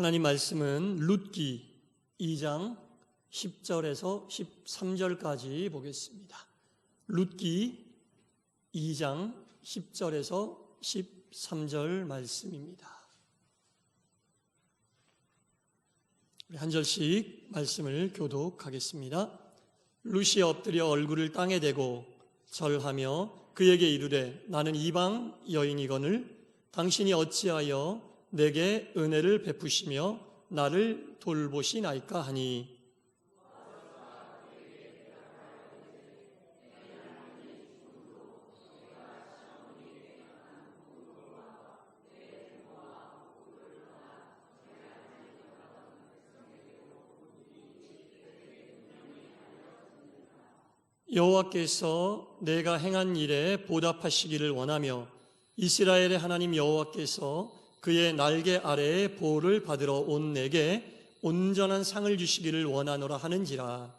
하나님 말씀은 룻기 2장 10절에서 13절까지 보겠습니다. 룻기 2장 10절에서 13절 말씀입니다. 우리 한 절씩 말씀을 교독하겠습니다. 룻이 엎드려 얼굴을 땅에 대고 절하며 그에게 이르되 나는 이방 여인이거늘 당신이 어찌하여 내게 은혜를 베푸시며 나를 돌보시나이까 하니 여호와께서 내가 행한 일에 보답하시기를 원하며 이스라엘의 하나님 여호와께서 그의 날개 아래에 보호를 받으러 온 내게 온전한 상을 주시기를 원하노라 하는지라.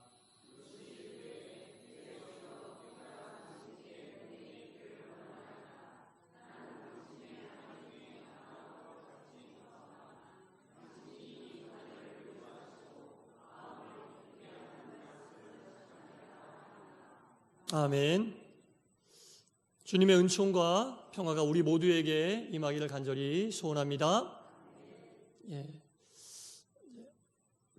아멘. 주님의 은총과 평화가 우리 모두에게 임하기를 간절히 소원합니다.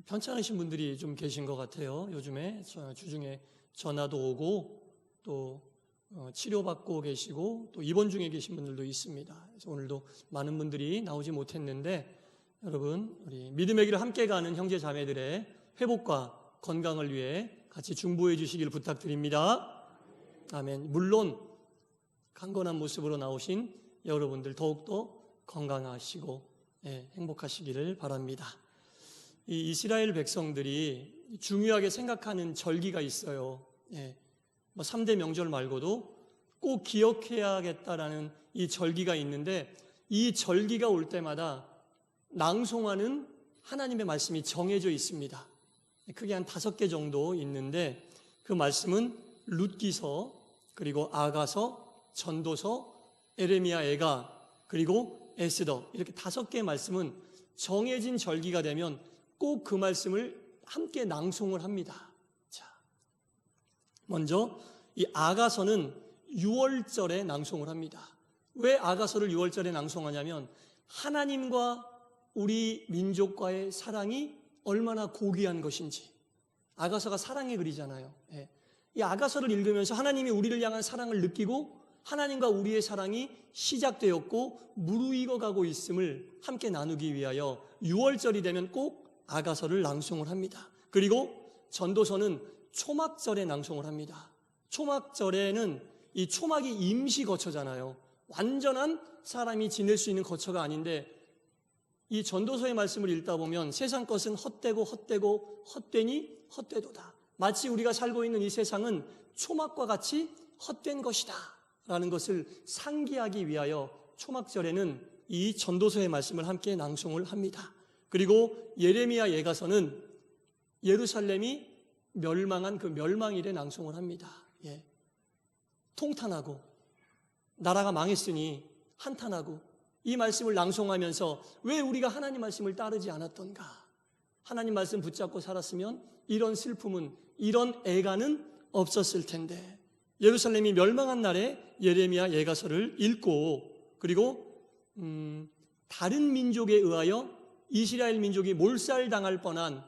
편찮으신 분들이 좀 계신 것 같아요. 요즘에 주중에 전화도 오고 또 치료받고 계시고 또 입원 중에 계신 분들도 있습니다. 그래서 오늘도 많은 분들이 나오지 못했는데 여러분 우리 믿음의 길을 함께 가는 형제 자매들의 회복과 건강을 위해 같이 중보해 주시길 부탁드립니다. 아멘. 물론 강건한 모습으로 나오신 여러분들 더욱더 건강하시고 행복하시기를 바랍니다. 이 이스라엘 백성들이 중요하게 생각하는 절기가 있어요. 3대 명절 말고도 꼭 기억해야겠다라는 이 절기가 있는데 이 절기가 올 때마다 낭송하는 하나님의 말씀이 정해져 있습니다. 크게 한 5개 정도 있는데 그 말씀은 룻기서 그리고 아가서 전도서, 에레미야, 애가, 그리고 에스더 이렇게 5개의 말씀은 정해진 절기가 되면 꼭 그 말씀을 함께 낭송을 합니다. 자, 먼저 이 아가서는 6월절에 낭송을 합니다. 왜 아가서를 6월절에 낭송하냐면 하나님과 우리 민족과의 사랑이 얼마나 고귀한 것인지. 아가서가 사랑의 글이잖아요. 이 아가서를 읽으면서 하나님이 우리를 향한 사랑을 느끼고 하나님과 우리의 사랑이 시작되었고 무르익어가고 있음을 함께 나누기 위하여 6월절이 되면 꼭 아가서를 낭송을 합니다. 그리고 전도서는 초막절에 낭송을 합니다. 초막절에는 이 초막이 임시 거처잖아요. 완전한 사람이 지낼 수 있는 거처가 아닌데 이 전도서의 말씀을 읽다 보면 세상 것은 헛되고 헛되고 헛되니 헛되도다. 마치 우리가 살고 있는 이 세상은 초막과 같이 헛된 것이다 라는 것을 상기하기 위하여 초막절에는 이 전도서의 말씀을 함께 낭송을 합니다. 그리고 예레미야 예가서는 예루살렘이 멸망한 그 멸망일에 낭송을 합니다. 통탄하고 나라가 망했으니 한탄하고 이 말씀을 낭송하면서 왜 우리가 하나님 말씀을 따르지 않았던가? 하나님 말씀 붙잡고 살았으면 이런 슬픔은 이런 애가는 없었을 텐데 예루살렘이 멸망한 날에 예레미야 예가서를 읽고 그리고 다른 민족에 의하여 이스라엘 민족이 몰살당할 뻔한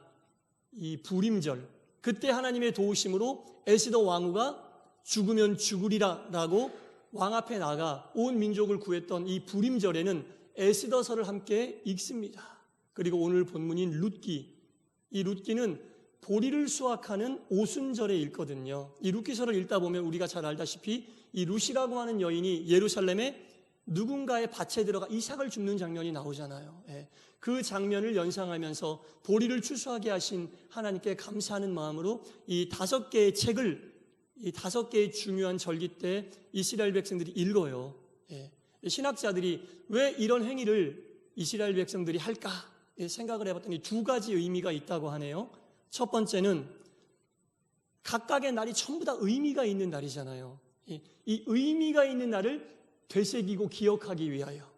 이 부림절 그때 하나님의 도우심으로 에스더 왕후가 죽으면 죽으리라 라고 왕 앞에 나가 온 민족을 구했던 이 부림절에는 에스더서를 함께 읽습니다. 그리고 오늘 본문인 룻기 이 룻기는 보리를 수확하는 오순절에 읽거든요. 이 룻기서를 읽다 보면 우리가 잘 알다시피 이 룻이라고 하는 여인이 예루살렘에 누군가의 밭에 들어가 이삭을 줍는 장면이 나오잖아요. 그 장면을 연상하면서 보리를 추수하게 하신 하나님께 감사하는 마음으로 이 5개의 책을 이 5개의 중요한 절기 때 이스라엘 백성들이 읽어요. 신학자들이 왜 이런 행위를 이스라엘 백성들이 할까 생각을 해봤더니 2가지 의미가 있다고 하네요. 첫 번째는 각각의 날이 전부 다 의미가 있는 날이잖아요. 이 의미가 있는 날을 되새기고 기억하기 위하여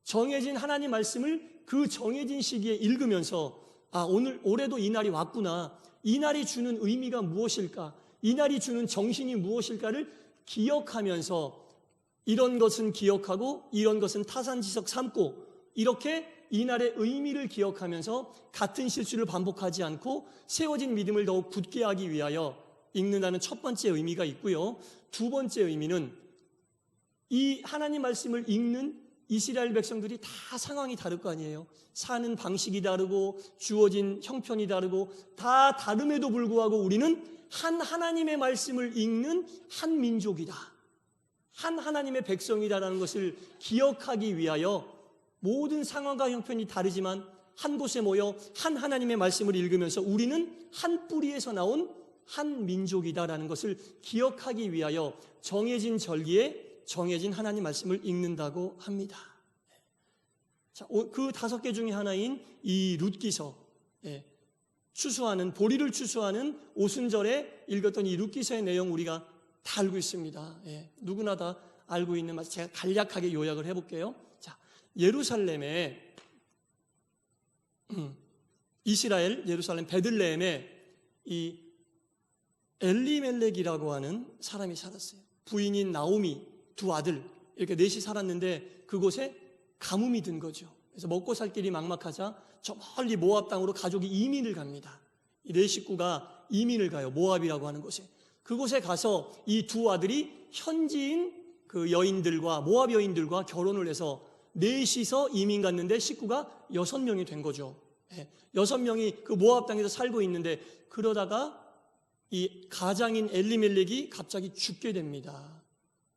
정해진 하나님 말씀을 그 정해진 시기에 읽으면서 올해도 이 날이 왔구나. 이 날이 주는 의미가 무엇일까? 이 날이 주는 정신이 무엇일까를 기억하면서 이런 것은 기억하고 이런 것은 타산지석 삼고 이렇게 이 날의 의미를 기억하면서 같은 실수를 반복하지 않고 세워진 믿음을 더욱 굳게 하기 위하여 읽는다는 첫 번째 의미가 있고요. 두 번째 의미는 이 하나님 말씀을 읽는 이스라엘 백성들이 다 상황이 다를 거 아니에요. 사는 방식이 다르고 주어진 형편이 다르고 다 다름에도 불구하고 우리는 한 하나님의 말씀을 읽는 한 민족이다. 한 하나님의 백성이다라는 것을 기억하기 위하여 모든 상황과 형편이 다르지만 한 곳에 모여 한 하나님의 말씀을 읽으면서 우리는 한 뿌리에서 나온 한 민족이다라는 것을 기억하기 위하여 정해진 절기에 정해진 하나님 말씀을 읽는다고 합니다. 자, 그 5개 중에 하나인 이 룻기서, 추수하는 보리를 추수하는 오순절에 읽었던 이 룻기서의 내용 우리가 다 알고 있습니다. 누구나 다 알고 있는 말 제가 간략하게 요약을 해볼게요. 자, 예루살렘에 이스라엘 예루살렘 베들레헴에 이 엘리멜렉이라고 하는 사람이 살았어요. 부인인 나오미 두 아들 이렇게 넷이 살았는데 그곳에 가뭄이 든 거죠. 그래서 먹고 살 길이 막막하자 저 멀리 모압 땅으로 가족이 이민을 갑니다. 이 네 식구가 이민을 가요. 모압이라고 하는 곳에. 그곳에 가서 이 두 아들이 현지인 그 여인들과 모압 여인들과 결혼을 해서 넷이서 이민 갔는데 식구가 6명이 된 거죠. 6명이 그 모압 땅에서 살고 있는데 그러다가 이 가장인 엘리멜렉이 갑자기 죽게 됩니다.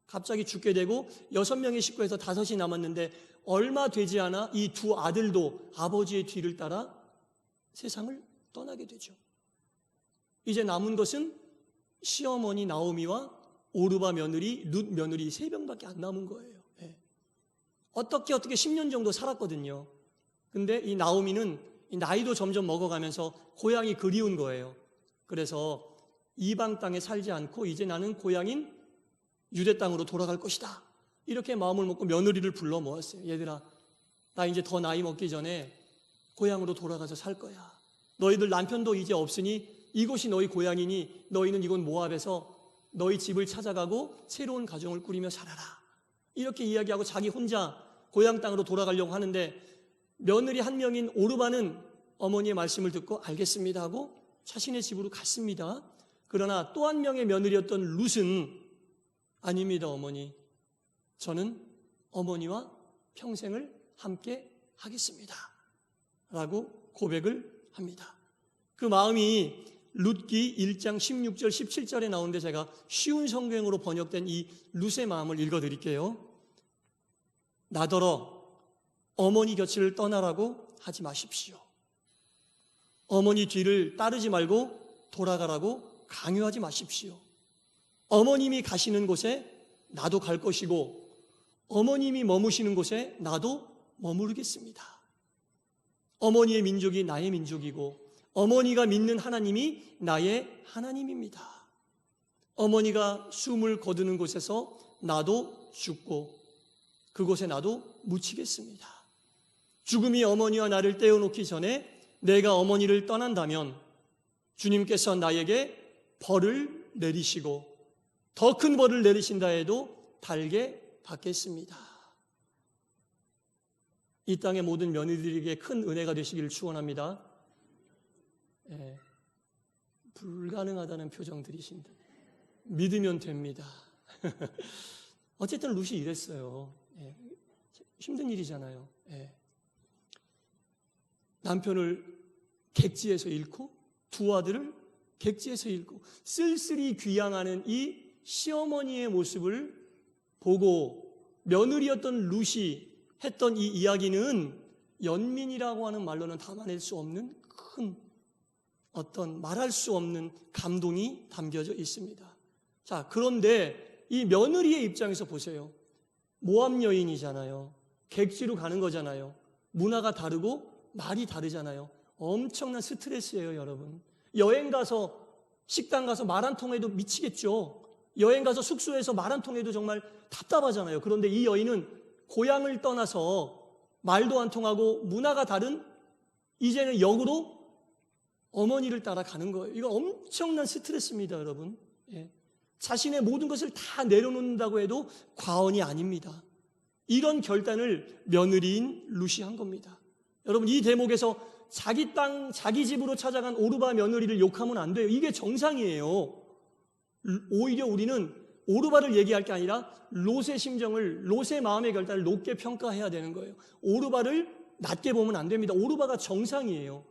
갑자기 죽게 되고 6명의 식구에서 5이 남았는데 얼마 되지 않아 이 두 아들도 아버지의 뒤를 따라 세상을 떠나게 되죠. 이제 남은 것은 시어머니 나오미와 오르바 며느리, 룻 며느리 3명밖에 안 남은 거예요. 어떻게 10년 정도 살았거든요. 근데 이 나오미는 나이도 점점 먹어가면서 고향이 그리운 거예요. 그래서 이방 땅에 살지 않고 이제 나는 고향인 유대 땅으로 돌아갈 것이다. 이렇게 마음을 먹고 며느리를 불러 모았어요. 얘들아, 나 이제 더 나이 먹기 전에 고향으로 돌아가서 살 거야. 너희들 남편도 이제 없으니 이곳이 너희 고향이니 너희는 이곳 모압에서 너희 집을 찾아가고 새로운 가정을 꾸리며 살아라. 이렇게 이야기하고 자기 혼자 고향 땅으로 돌아가려고 하는데 며느리 한 명인 오르바는 어머니의 말씀을 듣고 알겠습니다 하고 자신의 집으로 갔습니다. 그러나 또 한 명의 며느리였던 룻은 아닙니다, 어머니. 저는 어머니와 평생을 함께 하겠습니다. 라고 고백을 합니다. 그 마음이 룻기 1장 16절 17절에 나오는데 제가 쉬운 성경으로 번역된 이 룻의 마음을 읽어드릴게요. 나더러 어머니 곁을 떠나라고 하지 마십시오. 어머니 뒤를 따르지 말고 돌아가라고 강요하지 마십시오. 어머님이 가시는 곳에 나도 갈 것이고 어머님이 머무시는 곳에 나도 머무르겠습니다. 어머니의 민족이 나의 민족이고 어머니가 믿는 하나님이 나의 하나님입니다. 어머니가 숨을 거두는 곳에서 나도 죽고 그곳에 나도 묻히겠습니다. 죽음이 어머니와 나를 떼어놓기 전에 내가 어머니를 떠난다면 주님께서 나에게 벌을 내리시고 더 큰 벌을 내리신다 해도 달게 받겠습니다. 이 땅의 모든 며느리들에게 큰 은혜가 되시기를 축원합니다. 불가능하다는 표정들이신데 믿으면 됩니다. 어쨌든 룻이 이랬어요. 힘든 일이잖아요. 남편을 객지에서 잃고 두 아들을 객지에서 잃고 쓸쓸히 귀양하는 이 시어머니의 모습을 보고 며느리였던 룻이 했던 이 이야기는 연민이라고 하는 말로는 담아낼 수 없는 큰 어떤 말할 수 없는 감동이 담겨져 있습니다. 자, 그런데 이 며느리의 입장에서 보세요. 모압 여인이잖아요. 객지로 가는 거잖아요. 문화가 다르고 말이 다르잖아요. 엄청난 스트레스예요, 여러분. 여행 가서 식당 가서 말 한 통해도 미치겠죠. 여행 가서 숙소에서 말 한 통해도 정말 답답하잖아요. 그런데 이 여인은 고향을 떠나서 말도 안 통하고 문화가 다른 이제는 역으로 어머니를 따라가는 거예요. 이거 엄청난 스트레스입니다, 여러분. 예. 자신의 모든 것을 다 내려놓는다고 해도 과언이 아닙니다. 이런 결단을 며느리인 루시 한 겁니다. 여러분, 이 대목에서 자기 땅, 자기 집으로 찾아간 오르바 며느리를 욕하면 안 돼요. 이게 정상이에요. 오히려 우리는 오르바를 얘기할 게 아니라 롯의 심정을, 롯의 마음의 결단을 높게 평가해야 되는 거예요. 오르바를 낮게 보면 안 됩니다. 오르바가 정상이에요.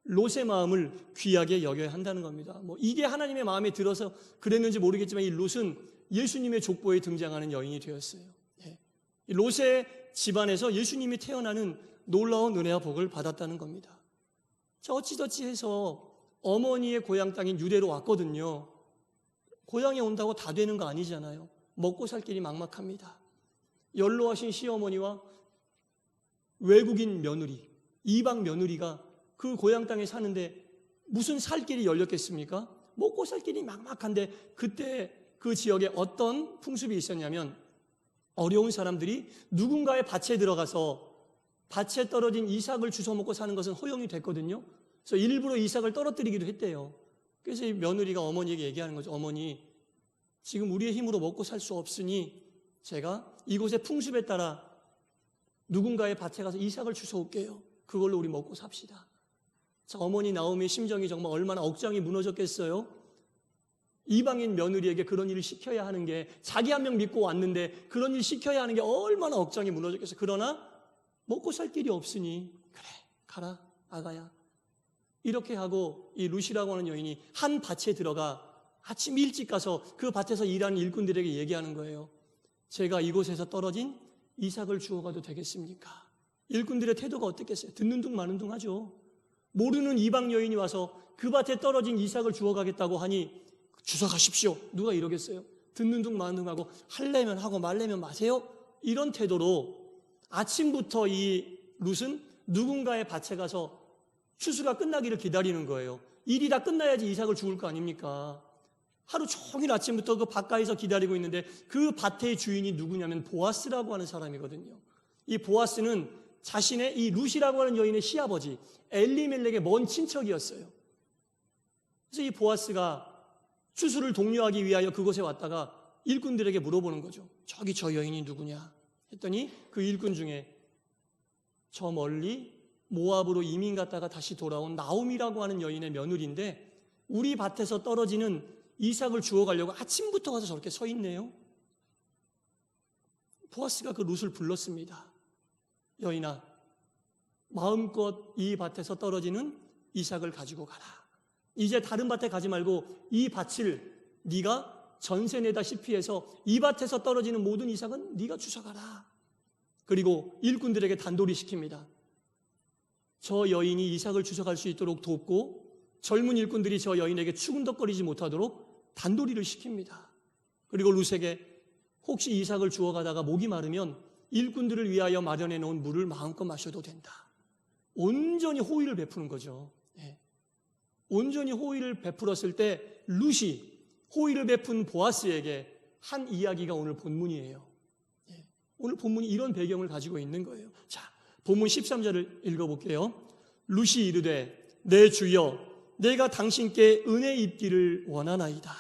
롯의 마음을 귀하게 여겨야 한다는 겁니다. 이게 하나님의 마음에 들어서 그랬는지 모르겠지만 이 롯은 예수님의 족보에 등장하는 여인이 되었어요. 롯의 집안에서 예수님이 태어나는 놀라운 은혜와 복을 받았다는 겁니다. 자, 어찌저찌 해서 어머니의 고향 땅인 유대로 왔거든요. 고향에 온다고 다 되는 거 아니잖아요. 먹고 살 길이 막막합니다. 연로하신 시어머니와 외국인 며느리, 이방 며느리가 그 고향 땅에 사는데 무슨 살 길이 열렸겠습니까? 먹고 살 길이 막막한데 그때 그 지역에 어떤 풍습이 있었냐면 어려운 사람들이 누군가의 밭에 들어가서 밭에 떨어진 이삭을 주워 먹고 사는 것은 허용이 됐거든요. 그래서 일부러 이삭을 떨어뜨리기도 했대요. 그래서 이 며느리가 어머니에게 얘기하는 거죠. 어머니, 지금 우리의 힘으로 먹고 살 수 없으니 제가 이곳의 풍습에 따라 누군가의 밭에 가서 이삭을 주워 올게요. 그걸로 우리 먹고 삽시다. 자, 어머니 나오미의 심정이 정말 얼마나 억장이 무너졌겠어요? 이방인 며느리에게 그런 일을 시켜야 하는 게, 자기 한 명 믿고 왔는데 그런 일 시켜야 하는 게 얼마나 억장이 무너졌겠어요. 그러나 먹고 살 길이 없으니 그래, 가라 아가야. 이렇게 하고 이 루시라고 하는 여인이 한 밭에 들어가 아침 일찍 가서 그 밭에서 일하는 일꾼들에게 얘기하는 거예요. 제가 이곳에서 떨어진 이삭을 주워가도 되겠습니까? 일꾼들의 태도가 어떻겠어요? 듣는 둥 마는 둥 하죠. 모르는 이방 여인이 와서 그 밭에 떨어진 이삭을 주워가겠다고 하니 주워가십시오. 누가 이러겠어요? 듣는 둥 마는 둥 하고 할래면 하고 말래면 마세요. 이런 태도로 아침부터 이 룻은 누군가의 밭에 가서 추수가 끝나기를 기다리는 거예요. 일이 다 끝나야지 이삭을 주울 거 아닙니까? 하루 종일 아침부터 그 밭가에서 기다리고 있는데 그 밭의 주인이 누구냐면 보아스라고 하는 사람이거든요. 이 보아스는 자신의 이 룻이라고 하는 여인의 시아버지 엘리멜렉의 먼 친척이었어요. 그래서 이 보아스가 추수를 독려하기 위하여 그곳에 왔다가 일꾼들에게 물어보는 거죠. 저기 저 여인이 누구냐 했더니 그 일꾼 중에 저 멀리 모압으로 이민 갔다가 다시 돌아온 나오미라고 하는 여인의 며느리인데 우리 밭에서 떨어지는 이삭을 주워가려고 아침부터 가서 저렇게 서 있네요. 보아스가 그 룻을 불렀습니다. 여인아, 마음껏 이 밭에서 떨어지는 이삭을 가지고 가라. 이제 다른 밭에 가지 말고 이 밭을 네가 전세 내다시피 해서 이 밭에서 떨어지는 모든 이삭은 네가 주워가라. 그리고 일꾼들에게 단도리 시킵니다. 저 여인이 이삭을 주워갈 수 있도록 돕고 젊은 일꾼들이 저 여인에게 추근덕거리지 못하도록 단도리를 시킵니다. 그리고 룻에게 혹시 이삭을 주워가다가 목이 마르면 일꾼들을 위하여 마련해 놓은 물을 마음껏 마셔도 된다. 온전히 호의를 베푸는 거죠. 온전히 호의를 베풀었을 때 룻이 호의를 베푼 보아스에게 한 이야기가 오늘 본문이에요. 오늘 본문이 이런 배경을 가지고 있는 거예요. 자, 본문 13절을 읽어볼게요. 룻이 이르되 내 주여 내가 당신께 은혜 입기를 원하나이다.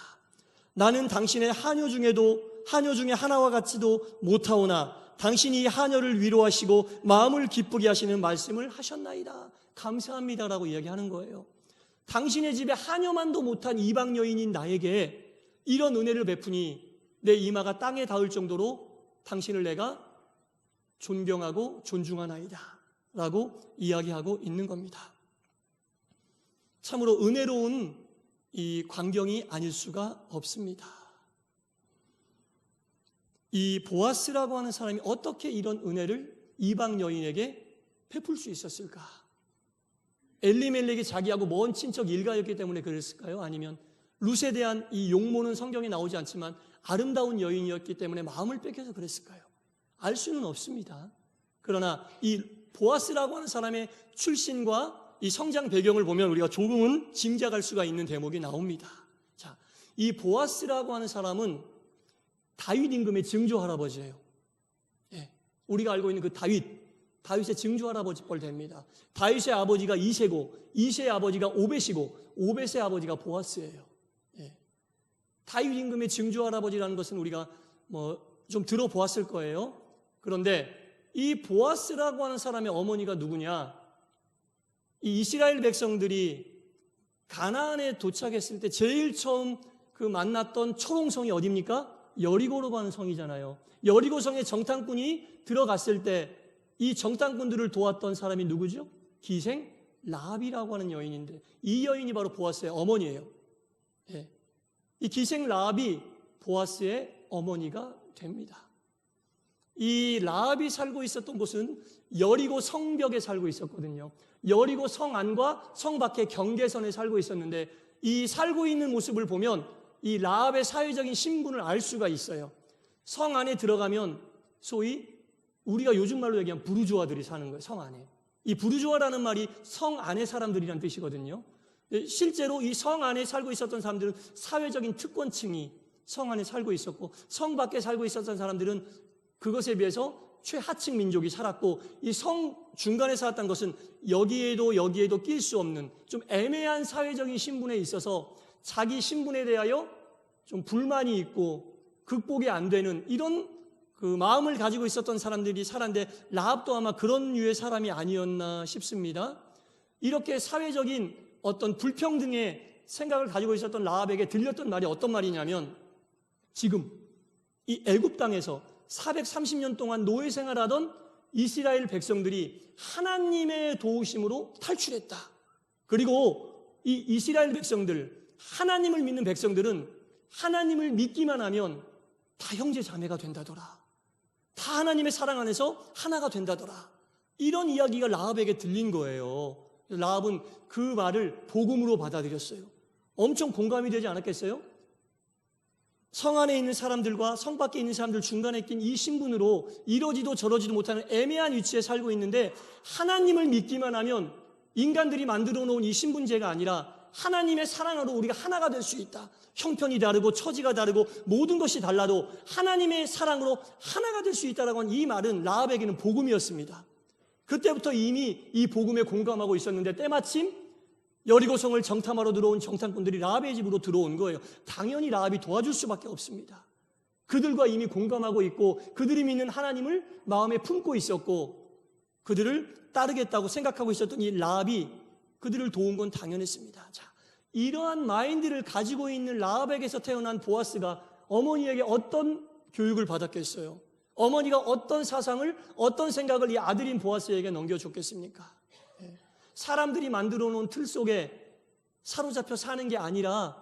나는 당신의 하녀 중에 하나와 같지도 못하오나 당신이 하녀를 위로하시고 마음을 기쁘게 하시는 말씀을 하셨나이다. 감사합니다라고 이야기하는 거예요. 당신의 집에 하녀만도 못한 이방 여인인 나에게 이런 은혜를 베푸니 내 이마가 땅에 닿을 정도로 당신을 내가 존경하고 존중하나이다 라고 이야기하고 있는 겁니다. 참으로 은혜로운 이 광경이 아닐 수가 없습니다. 이 보아스라고 하는 사람이 어떻게 이런 은혜를 이방 여인에게 베풀 수 있었을까? 엘리멜렉이 자기하고 먼 친척 일가였기 때문에 그랬을까요? 아니면 룻에 대한 이 용모는 성경에 나오지 않지만 아름다운 여인이었기 때문에 마음을 뺏겨서 그랬을까요? 알 수는 없습니다. 그러나 이 보아스라고 하는 사람의 출신과 이 성장 배경을 보면 우리가 조금은 짐작할 수가 있는 대목이 나옵니다. 자, 이 보아스라고 하는 사람은 다윗 임금의 증조 할아버지예요. 우리가 알고 있는 그 다윗의 증조 할아버지 뻘 됩니다. 다윗의 아버지가 이새고 이새의 아버지가 오벳이고 오벳의 아버지가 보아스예요. 예. 다윗 임금의 증조 할아버지라는 것은 우리가 좀 들어보았을 거예요. 그런데 이 보아스라고 하는 사람의 어머니가 누구냐? 이 이스라엘 백성들이 가나안에 도착했을 때 제일 처음 그 만났던 초롱성이 어디입니까? 여리고로 하는 성이잖아요. 여리고성에 정탐꾼이 들어갔을 때 이 정탐꾼들을 도왔던 사람이 누구죠? 기생 라합이라고 하는 여인인데 이 여인이 바로 보아스의 어머니예요. 예. 이 기생 라합이 보아스의 어머니가 됩니다. 이 라합이 살고 있었던 곳은 여리고 성벽에 살고 있었거든요. 여리고 성 안과 성 밖의 경계선에 살고 있었는데 이 살고 있는 모습을 보면 이 라합의 사회적인 신분을 알 수가 있어요. 성 안에 들어가면 소위 우리가 요즘 말로 얘기하면 부르주아들이 사는 거예요. 성 안에. 이 부르주아라는 말이 성 안의 사람들이란 뜻이거든요. 실제로 이 성 안에 살고 있었던 사람들은 사회적인 특권층이 성 안에 살고 있었고 성 밖에 살고 있었던 사람들은 그것에 비해서 최하층 민족이 살았고 이 성 중간에 살았다는 것은 여기에도 낄 수 없는 좀 애매한 사회적인 신분에 있어서 자기 신분에 대하여 좀 불만이 있고 극복이 안 되는 이런 그 마음을 가지고 있었던 사람들이 살았는데 라합도 아마 그런 류의 사람이 아니었나 싶습니다. 이렇게 사회적인 어떤 불평등의 생각을 가지고 있었던 라합에게 들렸던 말이 어떤 말이냐면 지금 이 애굽 땅에서 430년 동안 노예 생활하던 이스라엘 백성들이 하나님의 도우심으로 탈출했다. 그리고 이 이스라엘 백성들, 하나님을 믿는 백성들은 하나님을 믿기만 하면 다 형제 자매가 된다더라. 다 하나님의 사랑 안에서 하나가 된다더라. 이런 이야기가 라합에게 들린 거예요. 라합은 그 말을 복음으로 받아들였어요. 엄청 공감이 되지 않았겠어요? 성 안에 있는 사람들과 성 밖에 있는 사람들 중간에 낀 이 신분으로 이러지도 저러지도 못하는 애매한 위치에 살고 있는데 하나님을 믿기만 하면 인간들이 만들어 놓은 이 신분제가 아니라 하나님의 사랑으로 우리가 하나가 될 수 있다. 형편이 다르고 처지가 다르고 모든 것이 달라도 하나님의 사랑으로 하나가 될 수 있다라고 하는 이 말은 라합에게는 복음이었습니다. 그때부터 이미 이 복음에 공감하고 있었는데 때마침 여리고성을 정탐하러 들어온 정탐꾼들이 라합의 집으로 들어온 거예요. 당연히 라합이 도와줄 수밖에 없습니다. 그들과 이미 공감하고 있고 그들이 믿는 하나님을 마음에 품고 있었고 그들을 따르겠다고 생각하고 있었던 이 라합이 그들을 도운 건 당연했습니다. 자, 이러한 마인드를 가지고 있는 라합에게서 태어난 보아스가 어머니에게 어떤 교육을 받았겠어요? 어머니가 어떤 사상을, 어떤 생각을 이 아들인 보아스에게 넘겨줬겠습니까? 사람들이 만들어 놓은 틀 속에 사로잡혀 사는 게 아니라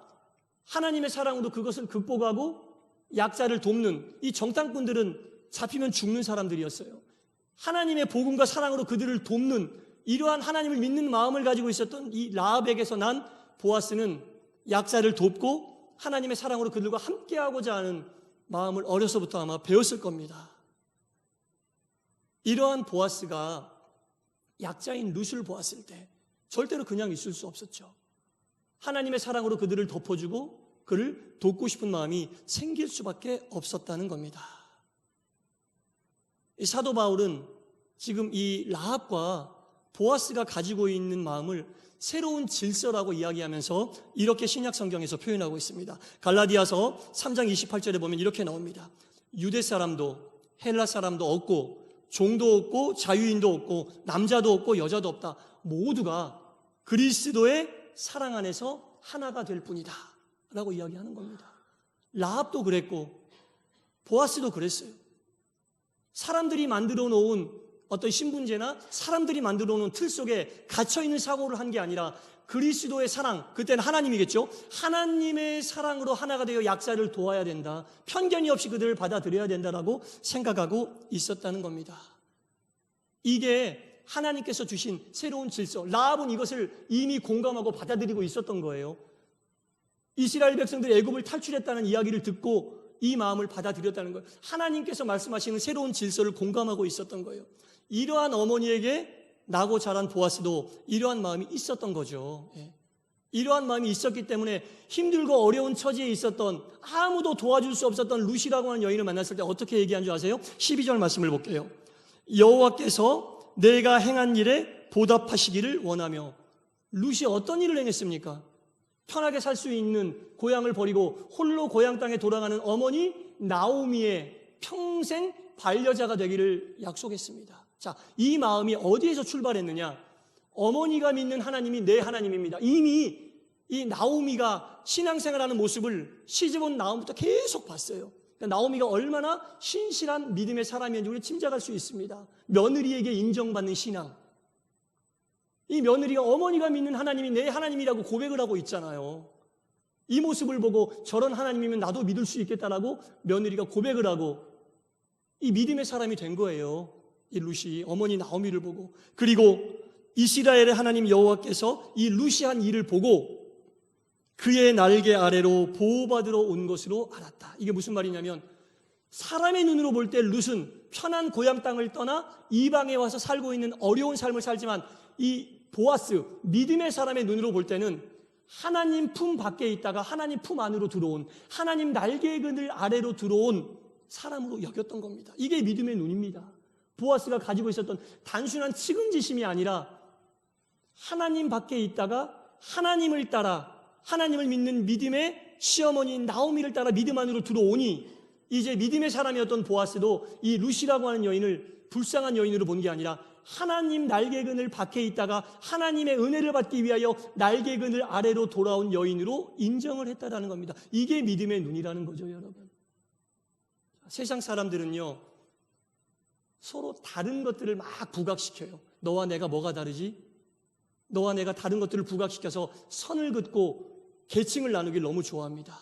하나님의 사랑으로 그것을 극복하고 약자를 돕는 이 정탐꾼들은 잡히면 죽는 사람들이었어요. 하나님의 복음과 사랑으로 그들을 돕는 이러한 하나님을 믿는 마음을 가지고 있었던 이 라합에게서 난 보아스는 약자를 돕고 하나님의 사랑으로 그들과 함께하고자 하는 마음을 어려서부터 아마 배웠을 겁니다. 이러한 보아스가 약자인 룻을 보았을 때 절대로 그냥 있을 수 없었죠. 하나님의 사랑으로 그들을 덮어주고 그를 돕고 싶은 마음이 생길 수밖에 없었다는 겁니다. 이 사도 바울은 지금 이 라합과 보아스가 가지고 있는 마음을 새로운 질서라고 이야기하면서 이렇게 신약 성경에서 표현하고 있습니다. 갈라디아서 3장 28절에 보면 이렇게 나옵니다. 유대 사람도 헬라 사람도 없고 종도 없고 자유인도 없고 남자도 없고 여자도 없다. 모두가 그리스도의 사랑 안에서 하나가 될 뿐이다 라고 이야기하는 겁니다. 라합도 그랬고 보아스도 그랬어요. 사람들이 만들어 놓은 어떤 신분제나 사람들이 만들어 놓은 틀 속에 갇혀있는 사고를 한 게 아니라 그리스도의 사랑, 그때는 하나님이겠죠. 하나님의 사랑으로 하나가 되어 약자를 도와야 된다. 편견이 없이 그들을 받아들여야 된다라고 생각하고 있었다는 겁니다. 이게 하나님께서 주신 새로운 질서. 라합은 이것을 이미 공감하고 받아들이고 있었던 거예요. 이스라엘 백성들이 애굽을 탈출했다는 이야기를 듣고 이 마음을 받아들였다는 거예요. 하나님께서 말씀하시는 새로운 질서를 공감하고 있었던 거예요. 이러한 어머니에게 나고 자란 보아스도 이러한 마음이 있었던 거죠. 이러한 마음이 있었기 때문에 힘들고 어려운 처지에 있었던 아무도 도와줄 수 없었던 룻이라고 하는 여인을 만났을 때 어떻게 얘기한 줄 아세요? 12절 말씀을 볼게요. 여호와께서 내가 행한 일에 보답하시기를 원하며. 룻이 어떤 일을 행했습니까? 편하게 살 수 있는 고향을 버리고 홀로 고향 땅에 돌아가는 어머니 나오미의 평생 반려자가 되기를 약속했습니다. 자, 이 마음이 어디에서 출발했느냐? 어머니가 믿는 하나님이 내 하나님입니다. 이미 이 나오미가 신앙생활하는 모습을 시집온 나오미부터 계속 봤어요. 그러니까 나오미가 얼마나 신실한 믿음의 사람이었는지 우리가 짐작할 수 있습니다. 며느리에게 인정받는 신앙. 이 며느리가 어머니가 믿는 하나님이 내 하나님이라고 고백을 하고 있잖아요. 이 모습을 보고 저런 하나님이면 나도 믿을 수 있겠다라고 며느리가 고백을 하고 이 믿음의 사람이 된 거예요. 이 룻이 어머니 나오미를 보고. 그리고 이스라엘의 하나님 여호와께서 이 룻이 한 일을 보고 그의 날개 아래로 보호받으러 온 것으로 알았다. 이게 무슨 말이냐면 사람의 눈으로 볼 때 룻은 편한 고향 땅을 떠나 이방에 와서 살고 있는 어려운 삶을 살지만 이 보아스, 믿음의 사람의 눈으로 볼 때는 하나님 품 밖에 있다가 하나님 품 안으로 들어온, 하나님 날개 그늘 아래로 들어온 사람으로 여겼던 겁니다. 이게 믿음의 눈입니다. 보아스가 가지고 있었던 단순한 측은지심이 아니라 하나님 밖에 있다가 하나님을 따라, 하나님을 믿는 믿음의 시어머니인 나오미를 따라 믿음 안으로 들어오니 이제 믿음의 사람이었던 보아스도 이 룻이라고 하는 여인을 불쌍한 여인으로 본 게 아니라 하나님 날개 그늘 밖에 있다가 하나님의 은혜를 받기 위하여 날개 그늘 아래로 돌아온 여인으로 인정을 했다라는 겁니다. 이게 믿음의 눈이라는 거죠, 여러분. 세상 사람들은요, 서로 다른 것들을 막 부각시켜요. 너와 내가 뭐가 다르지? 너와 내가 다른 것들을 부각시켜서 선을 긋고 계층을 나누길 너무 좋아합니다.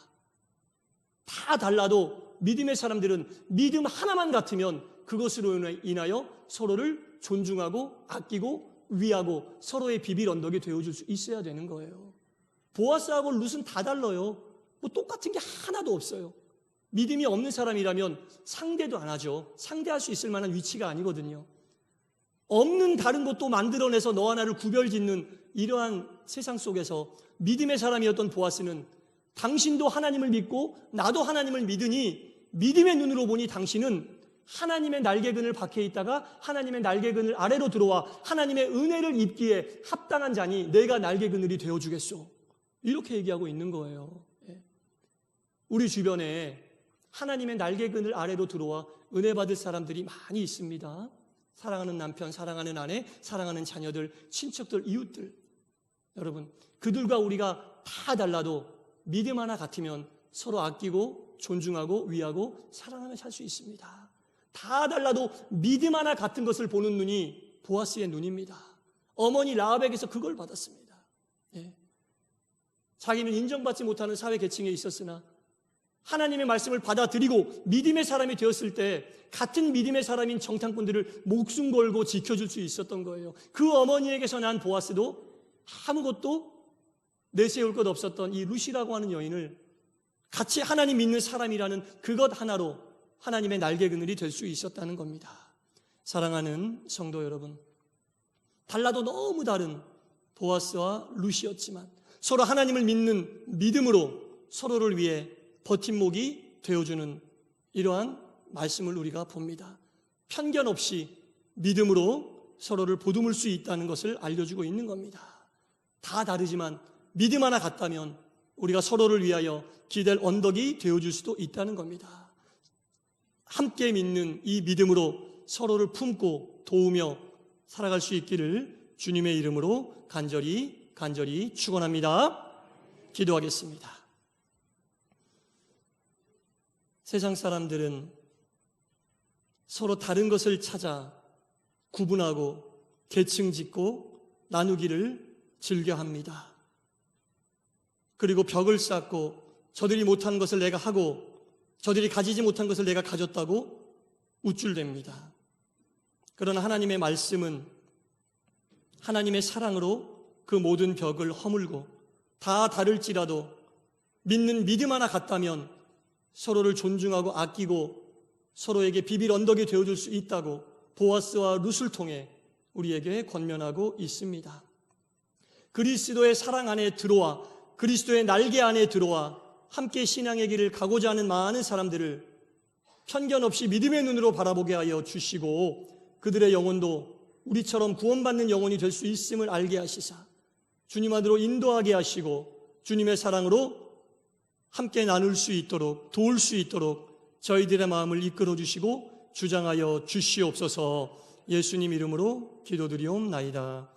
다 달라도 믿음의 사람들은 믿음 하나만 같으면 그것으로 인하여 서로를 존중하고 아끼고 위하고 서로의 비빌 언덕이 되어줄 수 있어야 되는 거예요. 보아스하고 룻은 다 달라요. 뭐 똑같은 게 하나도 없어요. 믿음이 없는 사람이라면 상대도 안 하죠. 상대할 수 있을 만한 위치가 아니거든요. 없는 다른 것도 만들어내서 너와 나를 구별짓는 이러한 세상 속에서 믿음의 사람이었던 보아스는 당신도 하나님을 믿고 나도 하나님을 믿으니 믿음의 눈으로 보니 당신은 하나님의 날개근을 밖에 있다가 하나님의 날개근을 아래로 들어와 하나님의 은혜를 입기에 합당한 자니 내가 날개그늘이 되어주겠소. 이렇게 얘기하고 있는 거예요. 우리 주변에 하나님의 날개그늘 아래로 들어와 은혜 받을 사람들이 많이 있습니다. 사랑하는 남편, 사랑하는 아내, 사랑하는 자녀들, 친척들, 이웃들. 여러분, 그들과 우리가 다 달라도 믿음 하나 같으면 서로 아끼고 존중하고 위하고 사랑하며 살 수 있습니다. 다 달라도 믿음 하나 같은 것을 보는 눈이 보아스의 눈입니다. 어머니 라합에게서 그걸 받았습니다. 자기는 인정받지 못하는 사회 계층에 있었으나 하나님의 말씀을 받아들이고 믿음의 사람이 되었을 때 같은 믿음의 사람인 정탐꾼들을 목숨 걸고 지켜줄 수 있었던 거예요. 그 어머니에게서 난 보아스도 아무것도 내세울 것 없었던 이 룻이라고 하는 여인을 같이 하나님 믿는 사람이라는 그것 하나로 하나님의 날개그늘이 될 수 있었다는 겁니다. 사랑하는 성도 여러분, 달라도 너무 다른 보아스와 룻이었지만 서로 하나님을 믿는 믿음으로 서로를 위해 버팀목이 되어주는 이러한 말씀을 우리가 봅니다. 편견 없이 믿음으로 서로를 보듬을 수 있다는 것을 알려주고 있는 겁니다. 다 다르지만 믿음 하나 같다면 우리가 서로를 위하여 기댈 언덕이 되어줄 수도 있다는 겁니다. 함께 믿는 이 믿음으로 서로를 품고 도우며 살아갈 수 있기를 주님의 이름으로 간절히 축원합니다. 기도하겠습니다. 세상 사람들은 서로 다른 것을 찾아 구분하고 계층 짓고 나누기를 즐겨합니다. 그리고 벽을 쌓고 저들이 못한 것을 내가 하고 저들이 가지지 못한 것을 내가 가졌다고 우쭐댑니다. 그러나 하나님의 말씀은 하나님의 사랑으로 그 모든 벽을 허물고 다 다를지라도 믿는 믿음 하나 같다면 서로를 존중하고 아끼고 서로에게 비빌 언덕이 되어줄 수 있다고 보아스와 룻을 통해 우리에게 권면하고 있습니다. 그리스도의 사랑 안에 들어와 그리스도의 날개 안에 들어와 함께 신앙의 길을 가고자 하는 많은 사람들을 편견 없이 믿음의 눈으로 바라보게 하여 주시고 그들의 영혼도 우리처럼 구원받는 영혼이 될 수 있음을 알게 하시사 주님 안으로 인도하게 하시고 주님의 사랑으로 함께 나눌 수 있도록 도울 수 있도록 저희들의 마음을 이끌어 주시고 주장하여 주시옵소서. 예수님 이름으로 기도드리옵나이다.